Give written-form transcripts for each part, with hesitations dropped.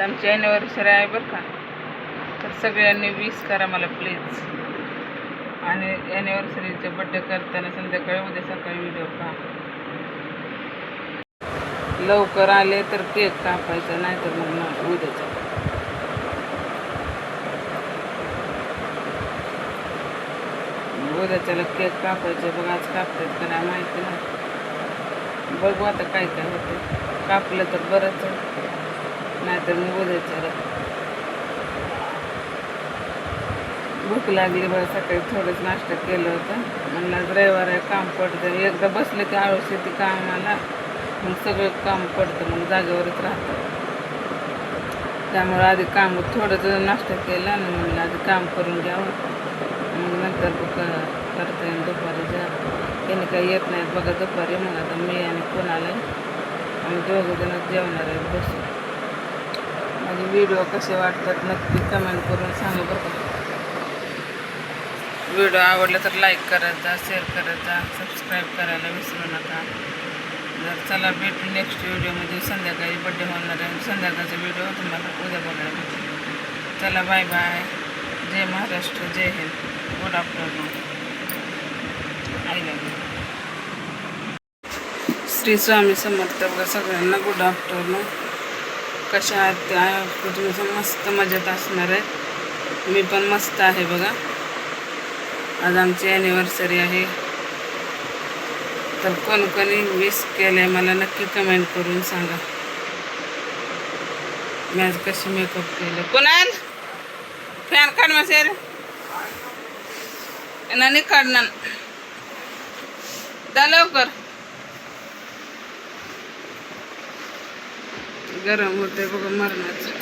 आमची ॲनिव्हर्सरी आहे बरं का, तर सगळ्यांनी विश करा मला प्लीज. आणि ॲनिव्हर्सरीचे बड्डे करताना संध्याकाळी उद्या सकाळी व्हिडिओ पहा. लवकर आले तर केक कापायचा, नाही तर मग उद्याचा. उद्याच्याला केक कापायचे बघा, आज कापतात का नाही माहिती नाही. बघू आता काय काय होतं. कापलं तर बरंच आहे, नाहीतर मग उद्याच्याला. भूक लागली बरं, सकाळी थोडंच नाश्ता केलं होतं. म्हणलं रविवार आहे, काम पडतं. एकदा बसलं की आळस येते कामाला, मग सगळं काम पडतं, मग जागेवरच राहतं. त्यामुळं आधी काम थोडंसं नाश्ता केला आणि म्हणलं आधी काम करून घ्यावं, मग नंतर करता येईल दुपारी. त्याने काही येत नाहीत बघा दुपारी. मग आता मी आणि कोणाला आम्ही दोघंजणच जेवणार आहे बसून. माझे व्हिडिओ कसे वाटतात नक्की कमेंट करून सांगा बरं का. व्हिडिओ आवडला तर लाईक करत जा, शेअर करत जा, सबस्क्राईब करायला विसरू नका. तर चला भेटू नेक्स्ट व्हिडिओमध्ये. संध्याकाळी बड्डे होणार आहे, संध्याकाळचा व्हिडिओ तुम्हाला उद्या बघायला भेटेल. चला बाय बाय. जय महाराष्ट्र, जय Hind, good afternoon. I love you. Shri Swami Samarth. बघा सगळ्यांना गुड आफ्टरनून. कशा आहात? तुम्ही मस्त मजेत असणार आहे. मी पण मस्त आहे बघा. आज आमची ॲनिव्हर्सरी आहे, तर कोणी विश केलं आहे मला नक्की कमेंट करून सांगा. मी आज कशी मेकअप केलं. कोणाल फॅन काढ मासेर नाही काढणार दा लवकर, गरम होते बघा मरणाचं.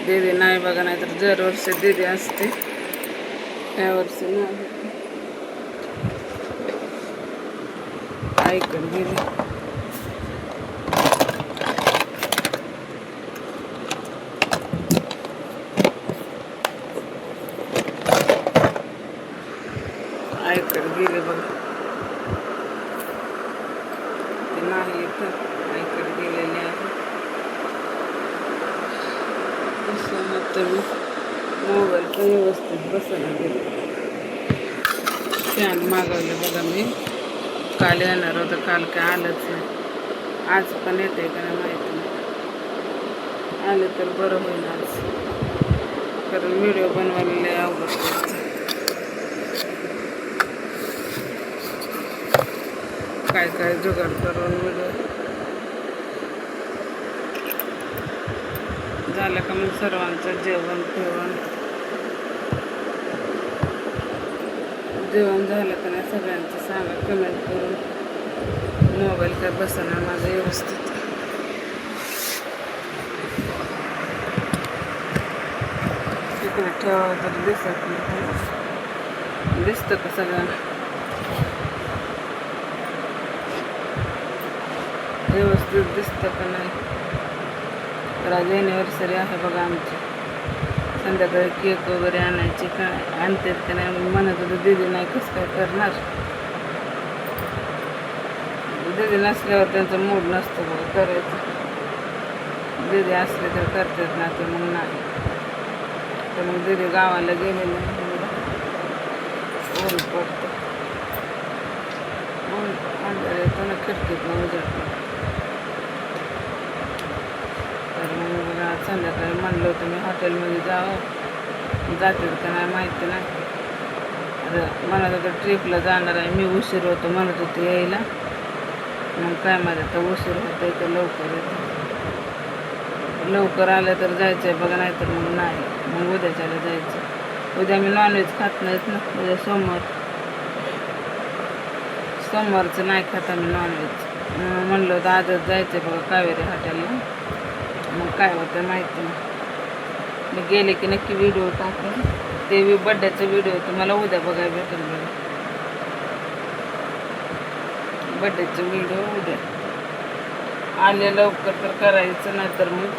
दीदी नाही बघा, नाही तर दरवर्षी दीदी असते, या वर्षी नाही. ऐकत गेली. ऐकत गेले बघा, ते नाही इथं, ऐकत गेलेले आहे. तुम्ही मोबाईल पण व्यवस्थित बसायला गेले. फॅन मागवले बघा मी, काल येणार होतं, काल काय आलंच नाही. आज पण येते का नाही माहिती नाही. आलं तर बरं होईल आज, कारण व्हिडिओ बनवायला अवघड पडतं. काय काय जुगाड करून व्हिडिओ झालं का मग सर्वांचं जेवण झालं का नाही सगळ्यांचं सांगा कमेंट करून. मोबाईल काय बसणार माझं व्यवस्थित. तिकडे ठेवावं तर दिसत नाही, दिसतं का सगळं व्यवस्थित दिसतं का नाही. तर आज ॲनिव्हर्सरी आहे बघा आमची. संध्याकाळी केक वगैरे आणायचे का आणतात का नाही म्हणत होतं. दीदी नाही कसं काय करणार, दीदी नसल्यावर त्यांचा मूड नसतो बघा करायचं. दीदी असले तर करतात ना, ते मग नाही. तर मग दीदी गावाला गेलेले ऊन पडतं, ऊन अंधार येतो ना खिडकीतनं उजाडतं. तर मग आज संध्याकाळी म्हणलं होतं मी हॉटेलमध्ये जातील का नाही माहिती नाही. आता म्हणत होतं ट्रिपला जाणार आहे मी, उशीर होतो म्हणत होते यायला. मग काय माझं तर उशीर होतं इथं, लवकर येतं. लवकर आलं तर जायचं आहे बघा, नाही तर मग नाही. मग उद्याच्याला जायचं. उद्या मी नॉनव्हेज खात नाहीत ना, उद्या सोमवारचं नाही खाता मी नॉनव्हेज. म्हणलं होतं आजच जायचं आहे बघा कावेरी हॉटेलला. मग काय होतं माहिती नाही. मी गेले की नक्की व्हिडिओ टाकेन. ते बड्डेचा व्हिडिओ तुम्हाला उद्या बघायला भेटेल बघा. बड्डेचा व्हिडिओ उद्या आले लवकर तर करायचं, नाही तर मग